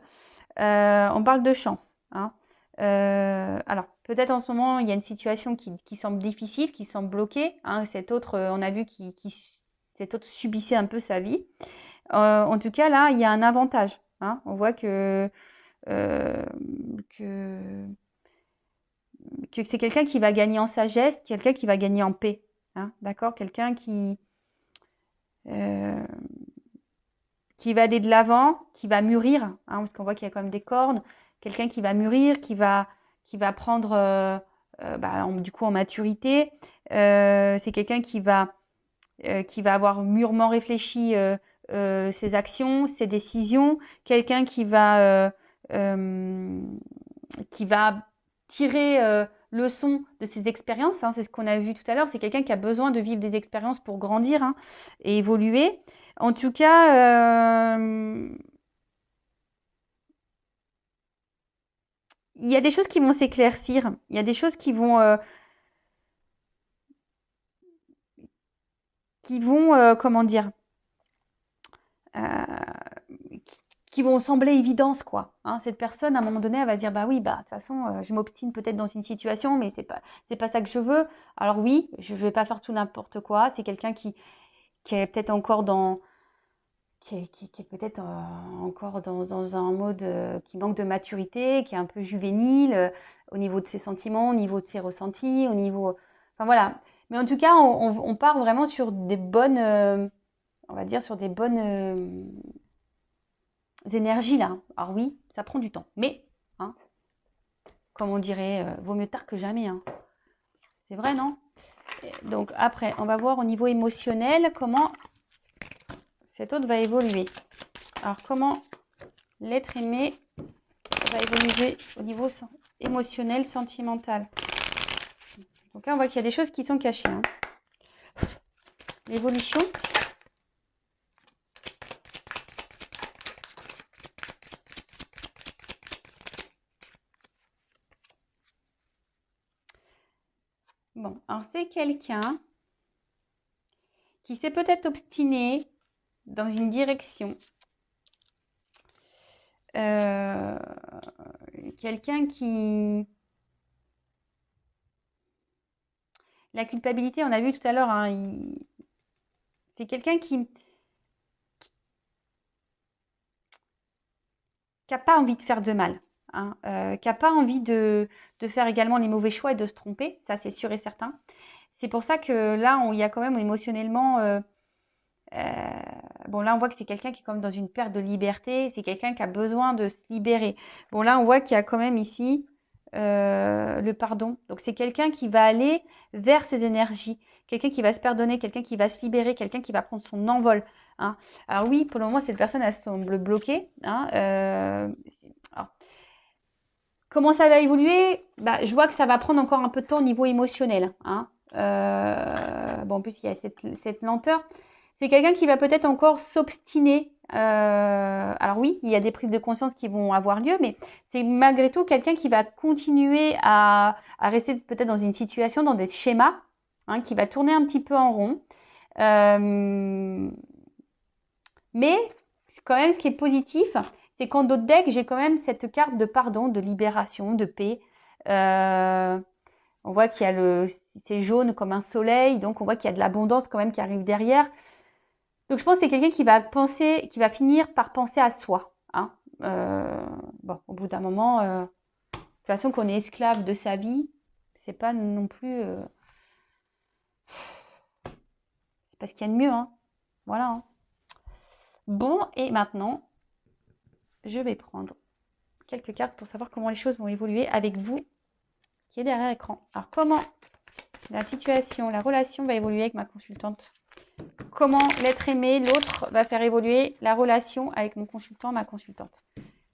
On parle de chance. Hein. Alors, peut-être en ce moment, il y a une situation qui semble difficile, qui semble bloquée. Hein. Cet autre, on a vu cet autre subissait un peu sa vie. En tout cas, là, il y a un avantage. Hein. On voit que c'est quelqu'un qui va gagner en sagesse, quelqu'un qui va gagner en paix. Hein. D'accord? Quelqu'un qui va aller de l'avant, qui va mûrir, hein, parce qu'on voit qu'il y a quand même des cornes, quelqu'un qui va mûrir, qui va prendre du coup en maturité. C'est quelqu'un qui va avoir mûrement réfléchi ses actions, ses décisions, quelqu'un qui va tirer leçon de ses expériences, hein, c'est ce qu'on a vu tout à l'heure, c'est quelqu'un qui a besoin de vivre des expériences pour grandir hein, et évoluer. En tout cas, il y a des choses qui vont s'éclaircir, il y a des choses qui vont comment dire, euh, qui vont sembler évidence quoi. Hein, cette personne, à un moment donné, elle va dire bah oui, bah de toute façon, je m'obstine peut-être dans une situation, mais c'est pas ça que je veux. Alors oui, je vais pas faire tout n'importe quoi. C'est quelqu'un qui est peut-être encore qui est peut-être encore dans un mode qui manque de maturité, qui est un peu juvénile au niveau de ses sentiments, au niveau de ses ressentis, au niveau, enfin voilà. Mais en tout cas, on part vraiment sur des bonnes, on va dire sur des bonnes énergies là. Alors oui, ça prend du temps, mais, hein, comme on dirait, vaut mieux tard que jamais, hein. C'est vrai, non? Donc après, on va voir au niveau émotionnel comment cet autre va évoluer. Alors comment l'être aimé va évoluer au niveau émotionnel, sentimental. Donc là, on voit qu'il y a des choses qui sont cachées, hein. L'évolution. Bon, alors c'est quelqu'un qui s'est peut-être obstiné dans une direction. Quelqu'un qui... La culpabilité, on a vu tout à l'heure, hein, c'est quelqu'un qui n'a pas envie de faire de mal, hein, qui n'a pas envie de faire également les mauvais choix et de se tromper, ça c'est sûr et certain. C'est pour ça que là, il y a quand même émotionnellement... bon, là, on voit que c'est quelqu'un qui est comme dans une perte de liberté. C'est quelqu'un qui a besoin de se libérer. Bon, là, on voit qu'il y a quand même ici le pardon. Donc, c'est quelqu'un qui va aller vers ses énergies. Quelqu'un qui va se pardonner, quelqu'un qui va se libérer, quelqu'un qui va prendre son envol, hein. Alors oui, pour le moment, cette personne, elle semble bloquée, hein. Alors, comment ça va évoluer? Bah, je vois que ça va prendre encore un peu de temps au niveau émotionnel, hein. Bon, en plus, il y a cette lenteur. C'est quelqu'un qui va peut-être encore s'obstiner. Alors oui, il y a des prises de conscience qui vont avoir lieu, mais c'est malgré tout quelqu'un qui va continuer à rester peut-être dans une situation, dans des schémas, hein, qui va tourner un petit peu en rond. Mais quand même, ce qui est positif, c'est qu'en d'autres decks, j'ai quand même cette carte de pardon, de libération, de paix. On voit qu'il y a c'est jaune comme un soleil, donc on voit qu'il y a de l'abondance quand même qui arrive derrière. Donc je pense que c'est quelqu'un qui va finir par penser à soi, hein. Bon, au bout d'un moment, de toute façon qu'on est esclave de sa vie, c'est pas non plus, c'est pas ce qu'il y a de mieux, hein. Voilà, hein. Bon, et maintenant, je vais prendre quelques cartes pour savoir comment les choses vont évoluer avec vous qui est derrière l'écran. Alors comment la situation, la relation va évoluer avec ma consultante? Comment l'être aimé, l'autre, va faire évoluer la relation avec mon consultant, ma consultante?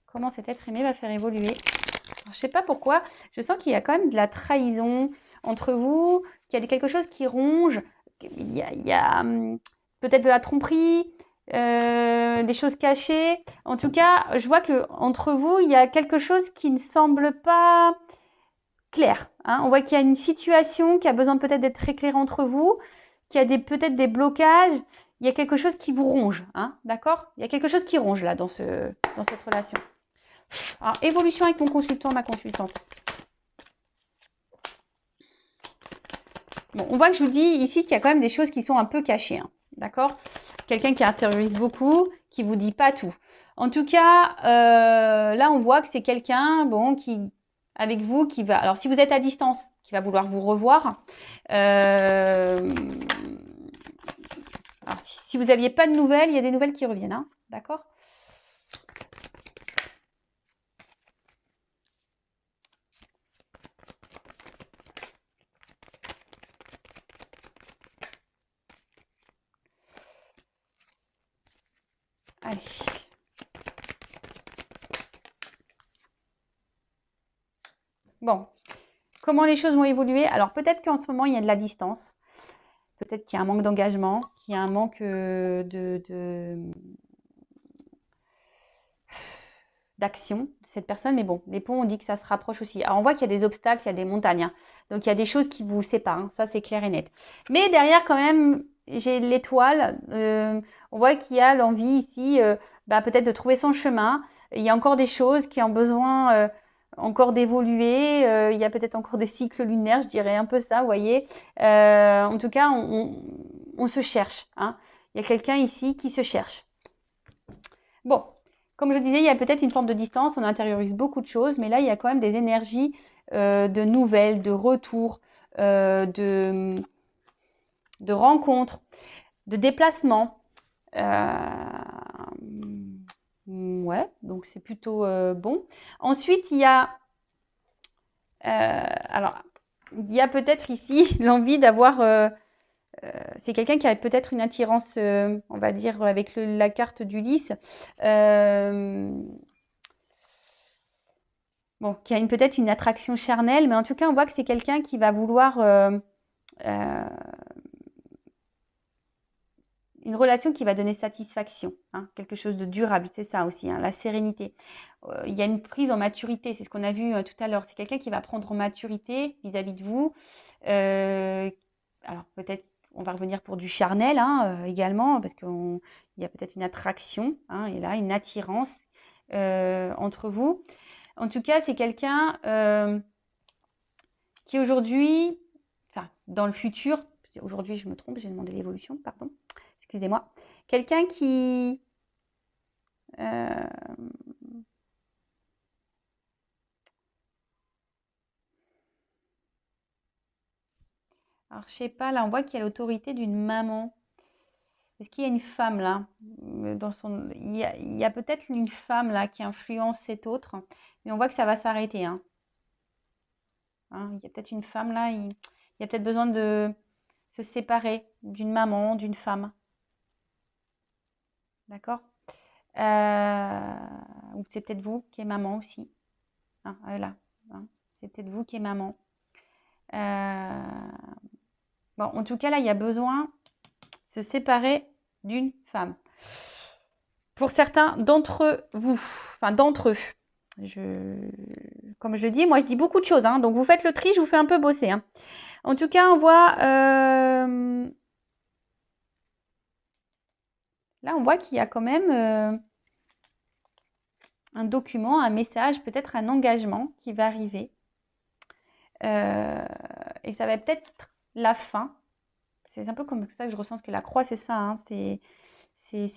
Comment cet être aimé va faire évoluer? Alors, je ne sais pas pourquoi, je sens qu'il y a quand même de la trahison entre vous, qu'il y a quelque chose qui ronge, il y a peut-être de la tromperie, des choses cachées. En tout cas, je vois qu'entre vous, il y a quelque chose qui ne semble pas clair, hein. On voit qu'il y a une situation qui a besoin peut-être d'être éclairée entre vous, qu'il y a peut-être des blocages, il y a quelque chose qui vous ronge, hein, d'accord? Il y a quelque chose qui ronge là dans cette relation. Alors, évolution avec mon consultant, ma consultante. Bon, on voit que je vous dis ici qu'il y a quand même des choses qui sont un peu cachées, hein, d'accord? Quelqu'un qui intériorise beaucoup, qui vous dit pas tout. En tout cas, là, on voit que c'est quelqu'un, bon, avec vous, qui va... Alors, si vous êtes à distance, qui va vouloir vous revoir. Alors, si vous n'aviez pas de nouvelles, il y a des nouvelles qui reviennent, hein, d'accord? Allez. Bon, comment les choses vont évoluer? Alors, peut-être qu'en ce moment, il y a de la distance. Peut-être qu'il y a un manque d'engagement, qu'il y a un manque d'action de cette personne. Mais bon, les ponts, on dit que ça se rapproche aussi. Alors, on voit qu'il y a des obstacles, il y a des montagnes, hein. Donc, il y a des choses qui vous séparent, hein. Ça, c'est clair et net. Mais derrière, quand même, j'ai l'étoile. On voit qu'il y a l'envie ici, peut-être de trouver son chemin. Il y a encore des choses qui ont besoin encore d'évoluer. Il y a peut-être encore des cycles lunaires, je dirais un peu ça, vous voyez. En tout cas, on se cherche, hein. Il y a quelqu'un ici qui se cherche. Bon, comme je disais, il y a peut-être une forme de distance, on intériorise beaucoup de choses, mais là, il y a quand même des énergies de nouvelles, de retours, de rencontres, de déplacements. Ouais, donc c'est plutôt bon. Ensuite, il y a, alors, il y a peut-être ici l'envie d'avoir, c'est quelqu'un qui a peut-être une attirance, on va dire, avec la carte d'Ulysse. Bon, qui a peut-être une attraction charnelle, mais en tout cas, on voit que c'est quelqu'un qui va vouloir euh, une relation qui va donner satisfaction, hein, quelque chose de durable, c'est ça aussi, hein, la sérénité. Il y a une prise en maturité, c'est ce qu'on a vu tout à l'heure. C'est quelqu'un qui va prendre en maturité vis-à-vis de vous. Euh, alors peut-être on va revenir pour du charnel hein, également, parce qu'il y a peut-être une attraction, hein, et là, une attirance entre vous. En tout cas, c'est quelqu'un qui aujourd'hui, enfin dans le futur, aujourd'hui je me trompe, j'ai demandé l'évolution, pardon, excusez-moi, quelqu'un qui euh, alors je sais pas, là on voit qu'il y a l'autorité d'une maman. Est-ce qu'il y a une femme là il y a peut-être une femme là qui influence cet autre, mais on voit que ça va s'arrêter. Hein. Hein, il y a peut-être une femme là, il y a peut-être besoin de se séparer d'une maman, d'une femme. D'accord. Ou c'est peut-être vous qui est maman aussi. Hein, là. Hein, c'est peut-être vous qui est maman. Bon, en tout cas, là, il y a besoin de se séparer d'une femme. Pour certains d'entre vous, enfin d'entre eux, comme je le dis, moi je dis beaucoup de choses, hein, donc vous faites le tri, je vous fais un peu bosser. Hein. En tout cas, on voit, là on voit qu'il y a quand même un document, un message, peut-être un engagement qui va arriver. Et ça va peut-être la fin. C'est un peu comme ça que je ressens que la croix, c'est ça. Hein, c'est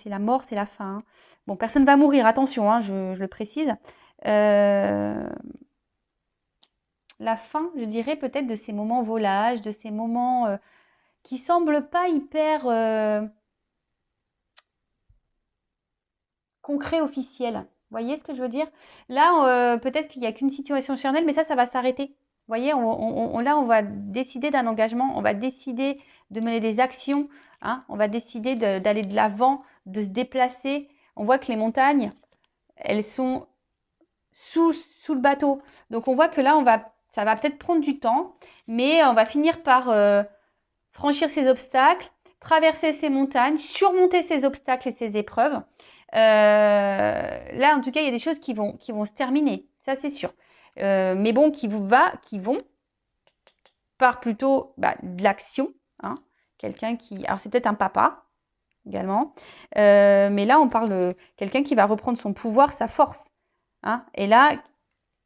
la mort, c'est la fin. Hein. Bon, personne ne va mourir, attention, hein, je le précise. La fin, je dirais peut-être de ces moments volages, de ces moments qui semblent pas hyper concrets, officiels. Vous voyez ce que je veux dire? Là, peut-être qu'il n'y a qu'une situation charnelle, mais ça va s'arrêter. Vous voyez, là, on va décider d'un engagement, on va décider de mener des actions, hein, on va décider d'aller de l'avant, de se déplacer. On voit que les montagnes, elles sont sous, sous le bateau. Donc on voit que là, ça va peut-être prendre du temps, mais on va finir par franchir ces obstacles, traverser ces montagnes, surmonter ces obstacles et ces épreuves. Là, en tout cas, il y a des choses qui vont se terminer, ça c'est sûr. Mais bon, qui vont par plutôt de l'action. Hein, quelqu'un qui... Alors c'est peut-être un papa également. Mais là, on parle de quelqu'un qui va reprendre son pouvoir, sa force. Hein, et là,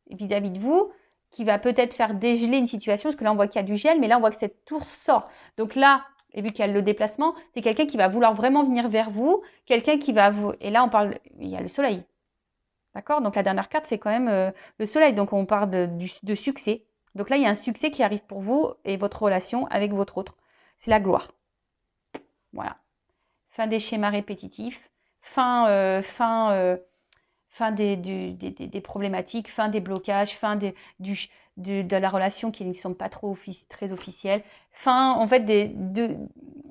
vis-à-vis de vous, qui va peut-être faire dégeler une situation, parce que là on voit qu'il y a du gel, mais là on voit que cette tour sort. Donc là, et vu qu'il y a le déplacement, c'est quelqu'un qui va vouloir vraiment venir vers vous, quelqu'un qui va vous... Et là on parle, il y a le soleil. D'accord. Donc la dernière carte, c'est quand même le soleil. Donc on parle de succès. Donc là, il y a un succès qui arrive pour vous et votre relation avec votre autre. C'est la gloire. Voilà. Fin des schémas répétitifs, fin des problématiques, fin des blocages, fin de la relation qui ne sont pas très officielles, fin, en fait,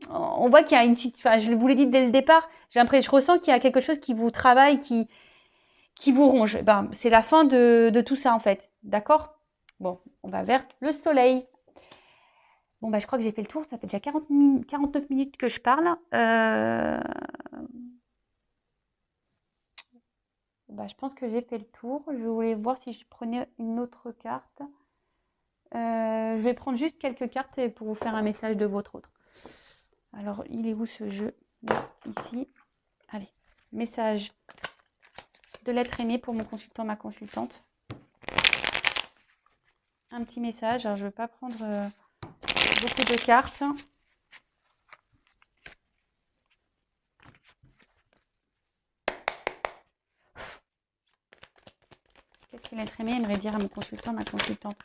on voit qu'il y a une petite, enfin, je vous l'ai dit dès le départ, je ressens qu'il y a quelque chose qui vous travaille, qui vous ronge. Ben, c'est la fin de tout ça, en fait. D'accord? Bon, on va vers le soleil. Bon, bah, je crois que j'ai fait le tour. Ça fait déjà 49 minutes que je parle. Bah, je pense que j'ai fait le tour. Je voulais voir si je prenais une autre carte. Je vais prendre juste quelques cartes pour vous faire un message de votre autre. Alors, il est où ce jeu? Là, ici. Allez, message de l'être aimé pour mon consultant, ma consultante. Un petit message. Alors, je ne veux pas prendre beaucoup de cartes. Qu'est-ce que l'être aimé aimerait dire à mon consultant, ma consultante?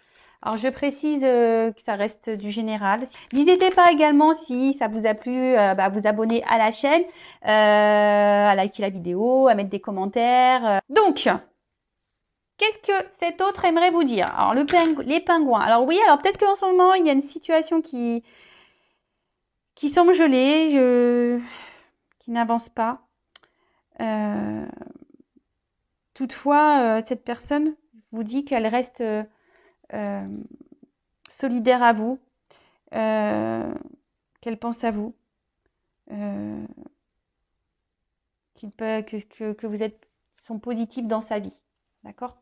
Alors, je précise que ça reste du général. N'hésitez pas également, si ça vous a plu, à vous abonner à la chaîne, à liker la vidéo, à mettre des commentaires. Donc, qu'est-ce que cet autre aimerait vous dire? Alors, les pingouins. Alors oui, alors peut-être qu'en ce moment, il y a une situation qui semble gelée, qui n'avance pas. Toutefois, cette personne vous dit qu'elle reste solidaire à vous, qu'elle pense à vous, que vous sont positifs dans sa vie. D'accord?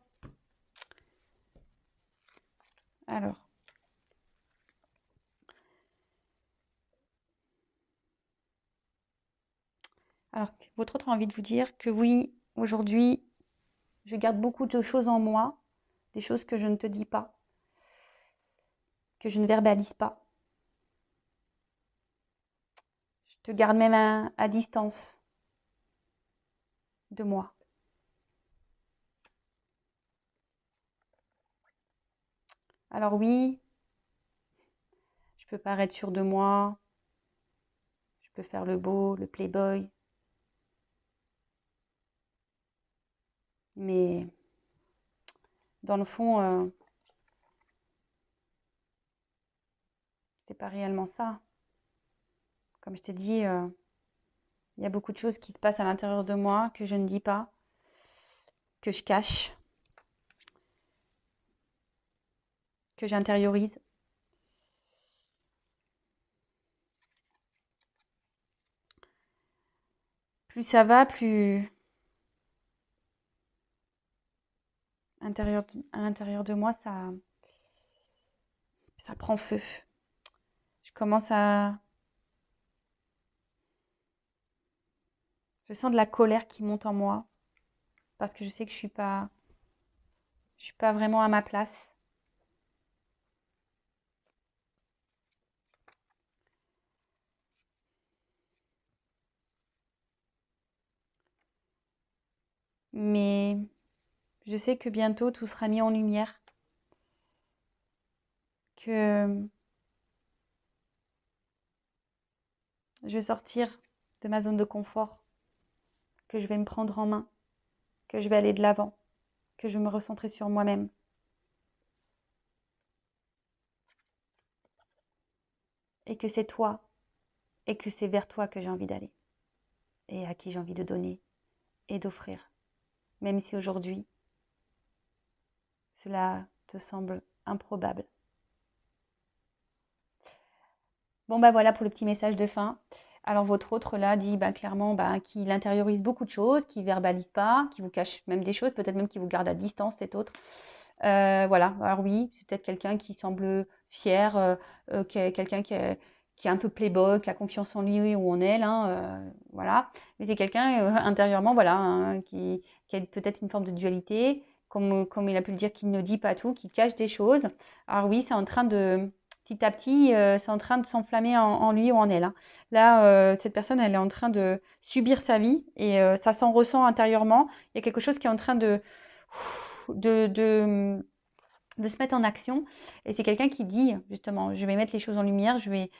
Alors. Alors, votre autre a envie de vous dire que oui, aujourd'hui, je garde beaucoup de choses en moi, des choses que je ne te dis pas, que je ne verbalise pas. Je te garde même à distance de moi. Alors oui, je peux paraître sûre de moi, je peux faire le beau, le playboy, mais dans le fond, c'est pas réellement ça. Comme je t'ai dit, il y a beaucoup de choses qui se passent à l'intérieur de moi que je ne dis pas, que je cache, que j'intériorise. Plus ça va, plus à l'intérieur de moi, ça prend feu. Je commence à... Je sens de la colère qui monte en moi parce que je sais que je suis pas vraiment à ma place. Mais je sais que bientôt tout sera mis en lumière, que je vais sortir de ma zone de confort, que je vais me prendre en main, que je vais aller de l'avant, que je vais me recentrer sur moi-même. Et que c'est toi, et que c'est vers toi que j'ai envie d'aller, et à qui j'ai envie de donner et d'offrir. Même si aujourd'hui, cela te semble improbable. Bon, bah voilà pour le petit message de fin. Alors, votre autre là dit clairement qu'il intériorise beaucoup de choses, qu'il ne verbalise pas, qu'il vous cache même des choses, peut-être même qu'il vous garde à distance, cet autre. Voilà, alors oui, c'est peut-être quelqu'un qui semble fier, quelqu'un qui est un peu playboy, qui a confiance en lui ou en elle, hein, voilà. Mais c'est quelqu'un intérieurement, voilà, hein, qui a peut-être une forme de dualité, comme il a pu le dire, qui ne dit pas tout, qui cache des choses. Alors oui, c'est en train de, petit à petit, c'est en train de s'enflammer en lui ou en elle, hein. Là, cette personne, elle est en train de subir sa vie et ça s'en ressent intérieurement. Il y a quelque chose qui est en train de, de, de se mettre en action. Et c'est quelqu'un qui dit, justement, je vais mettre les choses en lumière, je vais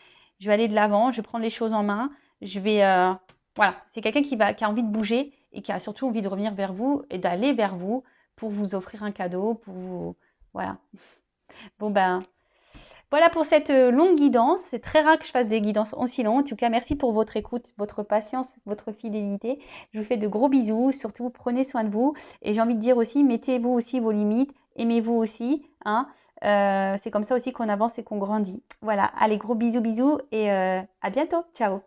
aller de l'avant, je vais prendre les choses en main, je vais... voilà, c'est quelqu'un qui a envie de bouger et qui a surtout envie de revenir vers vous et d'aller vers vous pour vous offrir un cadeau, pour vous... Voilà. Bon voilà pour cette longue guidance. C'est très rare que je fasse des guidances aussi longues. En tout cas, merci pour votre écoute, votre patience, votre fidélité. Je vous fais de gros bisous. Surtout, prenez soin de vous. Et j'ai envie de dire aussi, mettez-vous aussi vos limites. Aimez-vous aussi, hein. C'est comme ça aussi qu'on avance et qu'on grandit. Voilà. Allez, gros bisous, bisous. Et à bientôt. Ciao.